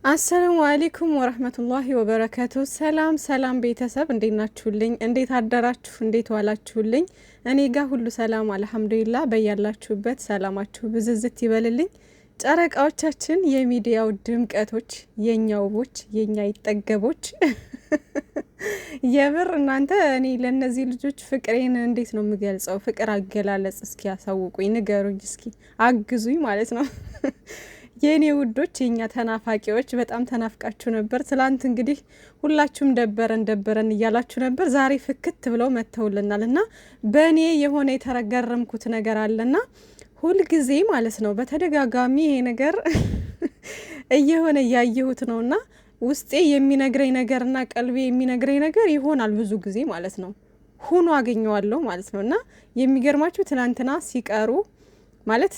አሰላሙ አለይኩም ወራህመቱላሂ ወበረካቱ። ሰላም ቤተሰብ እንዴት ናችሁልኝ? እንዴት አደራችሁ? እንዴት ዋላችሁልኝ? እኔ ጋር ሁሉ ሰላም አልሐምዱሊላህ። በያላችሁበት ሰላማችሁ ብዝዝት ይበልልኝ። ጨረቃዎቻችን፣ የሚዲያው ድምቀቶች፣ የኛ ውቦች፣ የኛ ይጠገቦች የምር እናንተ እኔ ለነዚህ ልጆች ፍቅሬን እንዴት ነው የምገልጸው? ፍቅር አገላለጽ እስኪ ያሳውቁኝ፣ ንገሩኝ፣ እስኪ አግዙኝ ማለት ነው። የኔ ውዶች የኛ ተናፋቂዎች በጣም ተናፍቃችሁ ነበር። ትላንት እንግዲህ ሁላችሁም ደበረን እያላችሁ ነበር። ዛሬ ፍክት ብለው መጥተውልናል እና በእኔ የሆነ የተረገረምኩት ነገር አለና ሁልጊዜ ማለት ነው በተደጋጋሚ ይሄ ነገር እየሆነ እያየሁት ነውና ውስጤ የሚነግረኝ ነገርና ቀልቤ የሚነግረኝ ነገር ይሆናል ብዙ ጊዜ ማለት ነው ሆኖ አገኘዋለሁ ማለት ነው። እና የሚገርማችሁ ትናንትና ሲቀሩ ማለት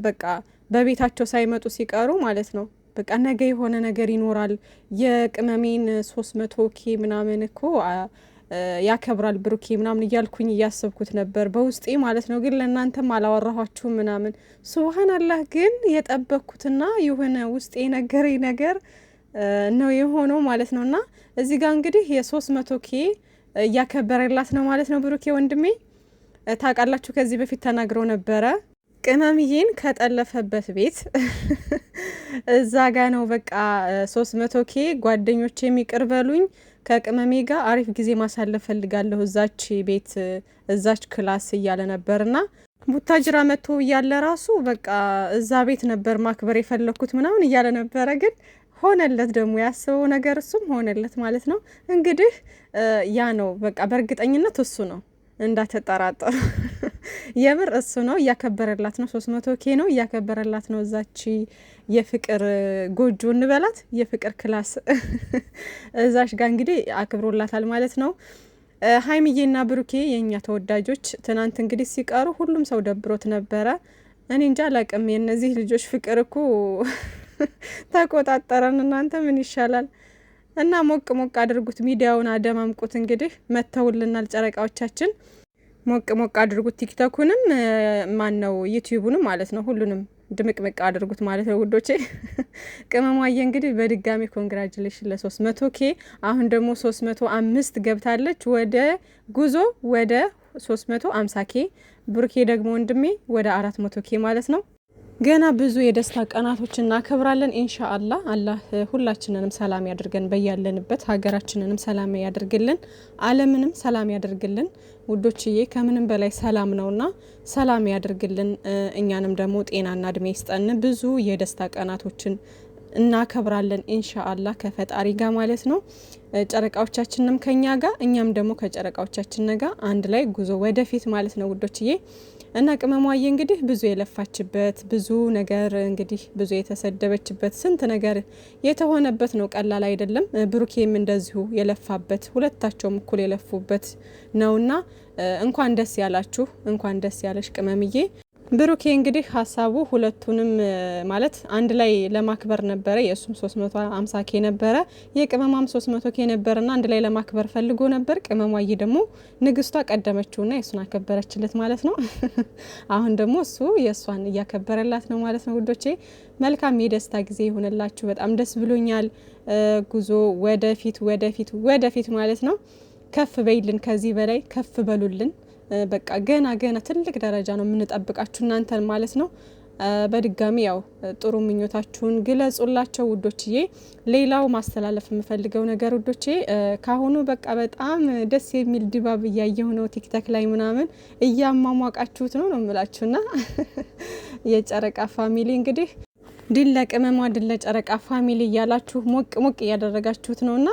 በቃ በቤታቸው ሳይመጡ ሲቀሩ ማለት ነው በቃ ነገ የሆነ ነገር ይኖራል የቅመሜን 300 ኬ ምናምን እኮ ያከብራል ብሩኬ ምናምን እያልኩኝ እያሰብኩት ነበር በውስጤ ማለት ነው። ግን ለእናንተም አላወራኋችሁም ምናምን ሱብሃንአላህ። ግን የጠበቅኩትና የሆነ ውስጤ የነገረኝ ነገር ነው የሆነው ማለት ነው። እና እዚህ ጋር እንግዲህ የ300 ኬ እያከበረላት ነው ማለት ነው ብሩኬ ወንድሜ። ታውቃላችሁ ከዚህ በፊት ተናግሮ ነበረ ቅመምዬን ከጠለፈበት ቤት እዛ ጋ ነው በቃ 300 ኬ ጓደኞቼ የሚቅር በሉኝ፣ ከቅመሜ ጋር አሪፍ ጊዜ ማሳለፍ ፈልጋለሁ እዛች ቤት እዛች ክላስ እያለ ነበርና ቡታጅራ መጥቶ እያለ ራሱ በቃ እዛ ቤት ነበር ማክበር የፈለኩት ምናምን እያለ ነበረ። ግን ሆነለት ደግሞ ያስበው ነገር እሱም ሆነለት ማለት ነው። እንግዲህ ያ ነው በቃ በእርግጠኝነት እሱ ነው እንዳትጠራጠሩ። የምር እሱ ነው እያከበረላት ነው። 300 ኬ ነው እያከበረላት ነው። እዛች የፍቅር ጎጆ እንበላት የፍቅር ክላስ እዛሽ ጋር እንግዲህ አክብሮላታል ማለት ነው። ሀይሚዬና ብሩኬ የኛ ተወዳጆች ትናንት እንግዲህ ሲቀሩ ሁሉም ሰው ደብሮት ነበረ። እኔ እንጃ አላቅም። የነዚህ ልጆች ፍቅር እኮ ተቆጣጠረን። እናንተ ምን ይሻላል? እና ሞቅ አድርጉት፣ ሚዲያውን አደማምቁት። እንግዲህ መተውልናል ጨረቃዎቻችን። ሞቅ አድርጉት። ቲክቶኩንም ማን ነው ዩቲዩቡንም ማለት ነው ሁሉንም ድምቅምቅ አድርጉት ማለት ነው ውዶቼ። ቅመሟዬ እንግዲህ በድጋሚ ኮንግራጁሌሽን ለ300 ኬ። አሁን ደግሞ 305 ገብታለች ወደ ጉዞ ወደ 350 ኬ። ብሩኬ ደግሞ ወንድሜ ወደ 400 ኬ ማለት ነው። ገና ብዙ የደስታ ቀናቶች እናከብራለን ኢንሻአላህ። አላህ ሁላችንንም ሰላም ያድርገን፣ በያለንበት ሀገራችንንም ሰላም ያድርግልን፣ ዓለምንም ሰላም ያድርግልን ውዶችዬ። ከምንም በላይ ሰላም ነውና ሰላም ያድርግልን። እኛንም ደግሞ ጤናና እድሜ ይስጠን። ብዙ የደስታ ቀናቶችን እናከብራለን ኢንሻአላህ ከፈጣሪ ጋር ማለት ነው። ጨረቃዎቻችንም ከኛ ጋር እኛም ደግሞ ከጨረቃዎቻችን ጋር አንድ ላይ ጉዞ ወደፊት ማለት ነው ውዶችዬ። እና ቅመሟዬ እንግዲህ ብዙ የለፋችበት ብዙ ነገር እንግዲህ ብዙ የተሰደበችበት ስንት ነገር የተሆነበት ነው፣ ቀላል አይደለም። ብሩኬም እንደዚሁ የለፋበት ሁለታቸውም እኩል የለፉበት ነውና እንኳን ደስ ያላችሁ፣ እንኳን ደስ ያለሽ ቅመምዬ። ብሩኬ እንግዲህ ሀሳቡ ሁለቱንም ማለት አንድ ላይ ለማክበር ነበረ። የእሱም 350 ኬ ነበረ፣ የቅመማም 300 ኬ ነበርና አንድ ላይ ለማክበር ፈልጎ ነበር። ቅመሟዬ ደግሞ ንግስቷ ቀደመችውና የእሱን አከበረችለት ማለት ነው። አሁን ደግሞ እሱ የእሷን እያከበረላት ነው ማለት ነው ውዶቼ። መልካም የደስታ ጊዜ ይሆንላችሁ። በጣም ደስ ብሎኛል። ጉዞ ወደፊት ማለት ነው። ከፍ በይልን፣ ከዚህ በላይ ከፍ በሉልን። በቃ ገና ትልቅ ደረጃ ነው የምንጠብቃችሁ እናንተን ማለት ነው። በድጋሚ ያው ጥሩ ምኞታችሁን ግለጹላቸው ውዶችዬ። ሌላው ማስተላለፍ የምፈልገው ነገር ውዶቼ ካሁኑ በቃ በጣም ደስ የሚል ድባብ እያየሁ ነው ቲክቶክ ላይ ምናምን እያሟሟቃችሁት ነው የምላችሁና የጨረቃ ፋሚሊ እንግዲህ ድል ለቅመሟ ድል ለጨረቃ ፋሚሊ እያላችሁ ሞቅ እያደረጋችሁት ነውና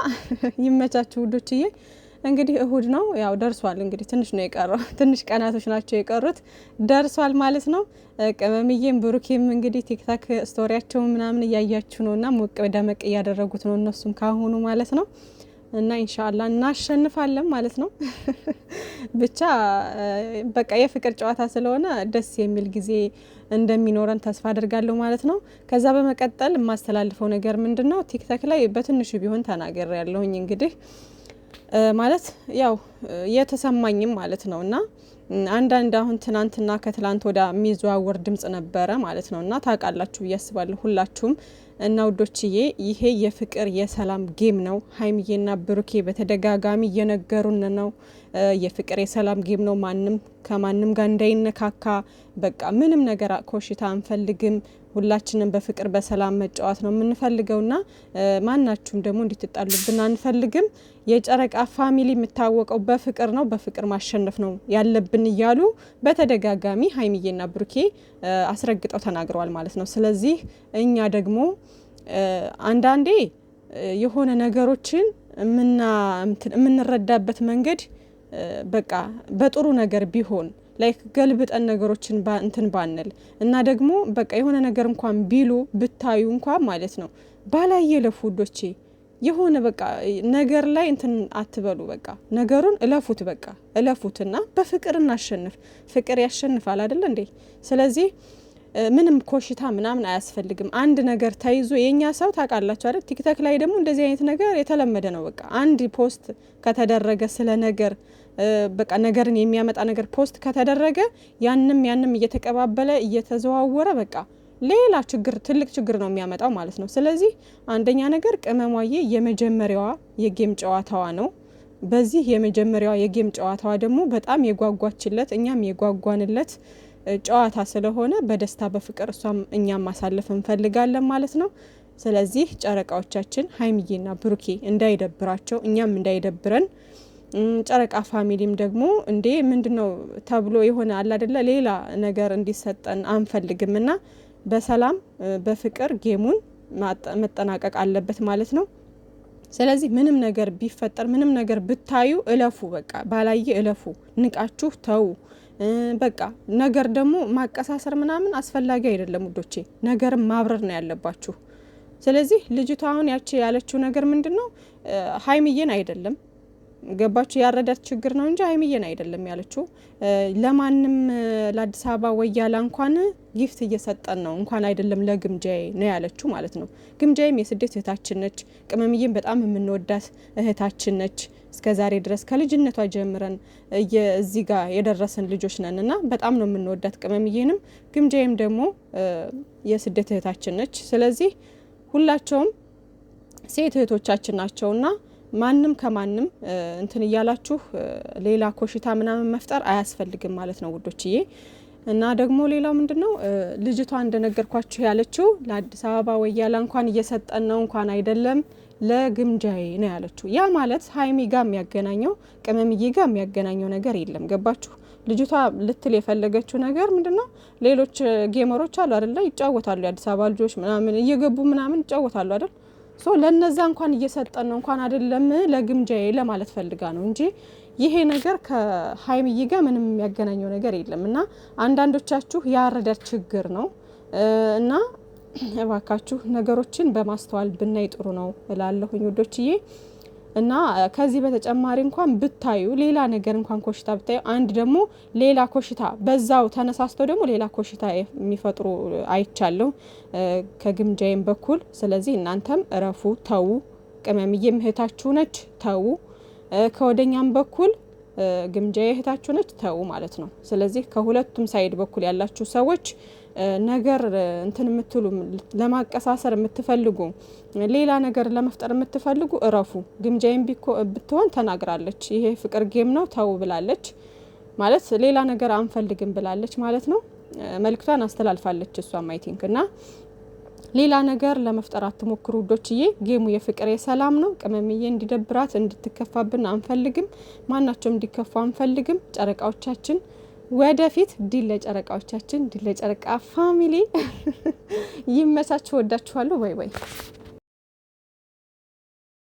ይመቻችሁ ውዶችዬ። እንግዲህ እሁድ ነው ያው ደርሷል። እንግዲህ ትንሽ ነው የቀረው፣ ትንሽ ቀናቶች ናቸው የቀሩት፣ ደርሷል ማለት ነው። ቅመምዬም ብሩኬም እንግዲህ ቲክታክ ስቶሪያቸው ምናምን እያያችሁ ነውና ሞቅ ደመቅ እያደረጉት ነው እነሱም ካሁኑ ማለት ነው። እና ኢንሻአላህ እናሸንፋለን ማለት ነው። ብቻ በቃ የፍቅር ጨዋታ ስለሆነ ደስ የሚል ጊዜ እንደሚኖረን ተስፋ አድርጋለሁ ማለት ነው። ከዛ በመቀጠል የማስተላልፈው ነገር ምንድነው ቲክታክ ላይ በትንሹ ቢሆን ተናገር ያለሁኝ እንግዲህ ማለት ያው የተሰማኝም ማለት ነውና አንዳንድ አሁን ትናንትና ከትላንት ወዳ የሚዘዋወር ድምጽ ነበረ ማለት ነውና ታውቃላችሁ ብዬ አስባለሁ ሁላችሁም እና ውዶችዬ ይሄ የፍቅር የሰላም ጌም ነው። ሀይሚዬና ብሩኬ በተደጋጋሚ እየነገሩን ነው። የፍቅር የሰላም ጌም ነው። ማንም ከማንም ጋር እንዳይነካካ፣ በቃ ምንም ነገር ኮሽታ አንፈልግም። ሁላችንም በፍቅር በሰላም መጫወት ነው የምንፈልገውና ማናችሁም ደግሞ እንድትጣሉብን አንፈልግም። የጨረቃ ፋሚሊ የምታወቀው በፍቅር ነው፣ በፍቅር ማሸነፍ ነው ያለብን እያሉ በተደጋጋሚ ሀይሚዬና ብሩኬ አስረግጠው ተናግረዋል ማለት ነው። ስለዚህ እኛ ደግሞ አንዳንዴ የሆነ ነገሮችን የምንረዳበት መንገድ በቃ በጥሩ ነገር ቢሆን ላይክ ገልብጠን ነገሮችን እንትን ባንል እና ደግሞ በቃ የሆነ ነገር እንኳን ቢሉ ብታዩ እንኳን ማለት ነው ባላየ ለፉዶቼ የሆነ በቃ ነገር ላይ እንትን አትበሉ። በቃ ነገሩን እለፉት፣ በቃ እለፉትና በፍቅር እናሸንፍ። ፍቅር ያሸንፋል አይደል እንዴ? ስለዚህ ምንም ኮሽታ ምናምን አያስፈልግም። አንድ ነገር ተይዞ የኛ ሰው ታውቃላችሁ አይደል? ቲክቶክ ላይ ደግሞ እንደዚህ አይነት ነገር የተለመደ ነው። በቃ አንድ ፖስት ከተደረገ ስለ ነገር በቃ ነገርን የሚያመጣ ነገር ፖስት ከተደረገ ያንም እየተቀባበለ እየተዘዋወረ በቃ ሌላ ችግር፣ ትልቅ ችግር ነው የሚያመጣው ማለት ነው። ስለዚህ አንደኛ ነገር ቅመሟዬ የመጀመሪያዋ የጌም ጨዋታዋ ነው። በዚህ የመጀመሪያዋ የጌም ጨዋታዋ ደግሞ በጣም የጓጓችለት እኛም የጓጓንለት ጨዋታ ስለሆነ በደስታ በፍቅር እሷም እኛም ማሳለፍ እንፈልጋለን ማለት ነው። ስለዚህ ጨረቃዎቻችን ሀይሚዬና ብሩኬ እንዳይደብራቸው እኛም እንዳይደብረን፣ ጨረቃ ፋሚሊም ደግሞ እንዴ ምንድነው ተብሎ የሆነ አለ አይደለ ሌላ ነገር እንዲሰጠን አንፈልግምና በሰላም በፍቅር ጌሙን መጠናቀቅ አለበት ማለት ነው። ስለዚህ ምንም ነገር ቢፈጠር ምንም ነገር ብታዩ እለፉ፣ በቃ ባላየ እለፉ፣ ንቃችሁ ተው። በቃ ነገር ደግሞ ማቀሳሰር ምናምን አስፈላጊ አይደለም ውዶቼ፣ ነገርም ማብረር ነው ያለባችሁ። ስለዚህ ልጅቷ አሁን ያቺ ያለችው ነገር ምንድነው ሀይሚዬን አይደለም፣ ገባችሁ? ያረዳት ችግር ነው እንጂ ሀይሚዬን አይደለም ያለችው። ለማንም ለአዲስ አበባ ወያላ እንኳን ጊፍት እየሰጠን ነው እንኳን አይደለም ለግምጃዬ ነው ያለችው ማለት ነው። ግምጃዬም የስደት እህታችን ነች። ቅመምዬም በጣም የምንወዳት እህታችን ነች። እስከ ዛሬ ድረስ ከልጅነቷ ጀምረን እዚህ ጋር የደረሰን ልጆች ነን እና በጣም ነው የምንወዳት ቅመምዬንም። ግምጃዬም ደግሞ የስደት እህታችን ነች። ስለዚህ ሁላቸውም ሴት እህቶቻችን ናቸውና ማንም ከማንም እንትን እያላችሁ ሌላ ኮሽታ ምናምን መፍጠር አያስፈልግም ማለት ነው ውዶችዬ። እና ደግሞ ሌላው ምንድነው ልጅቷ እንደነገርኳችሁ ያለችው ለአዲስ አበባ ወያላ እንኳን እየሰጠን ነው እንኳን አይደለም ለግምጃዬ ነው ያለችው። ያ ማለት ሀይሚ ጋር የሚያገናኘው ቅመምዬ ጋር የሚያገናኘው ነገር የለም። ገባችሁ? ልጅቷ ልትል የፈለገችው ነገር ምንድነው ሌሎች ጌመሮች አሉ አይደል ይጫወታሉ፣ የአዲስ አበባ ልጆች ምናምን እየገቡ ምናምን ይጫወታሉ አይደል? ሶ ለነዛ እንኳን እየሰጠን ነው እንኳን አይደለም ለግምጃዬ ለማለት ፈልጋ ነው እንጂ ይሄ ነገር ከሀይሚዬ ጋር ምንም የሚያገናኘው ነገር የለም። እና አንዳንዶቻችሁ ያረዳት ችግር ነው እና እባካችሁ ነገሮችን በማስተዋል ብናይ ጥሩ ነው እላለሁኝ ውዶችዬ። እና ከዚህ በተጨማሪ እንኳን ብታዩ ሌላ ነገር እንኳን ኮሽታ ብታዩ አንድ ደግሞ ሌላ ኮሽታ በዛው ተነሳስተው ደግሞ ሌላ ኮሽታ የሚፈጥሩ አይቻለሁ ከግምጃዬም በኩል። ስለዚህ እናንተም እረፉ፣ ተዉ። ቅመምዬም እህታችሁ ነች፣ ተዉ። ከወደኛም በኩል ግምጃዬ እህታችሁ ነች፣ ተዉ ማለት ነው። ስለዚህ ከሁለቱም ሳይድ በኩል ያላችሁ ሰዎች ነገር እንትን የምትሉ ለማቀሳሰር የምትፈልጉ ሌላ ነገር ለመፍጠር የምትፈልጉ እረፉ። ግምጃዬም ብትሆን ተናግራለች። ይሄ ፍቅር ጌም ነው ተው ብላለች ማለት ሌላ ነገር አንፈልግም ብላለች ማለት ነው። መልክቷን አስተላልፋለች እሷም አይ ቲንክ። እና ሌላ ነገር ለመፍጠር አትሞክሩ ውዶችዬ። ጌሙ የፍቅር የሰላም ነው። ቅመምዬ እንዲደብራት እንድትከፋብን አንፈልግም። ማናቸውም እንዲከፋ አንፈልግም። ጨረቃዎቻችን ወደፊት ድል ለጨረቃዎቻችን፣ ድል ለጨረቃ ፋሚሊ። ይመቻችሁ። ወዳችኋለሁ። ባይ ባይ።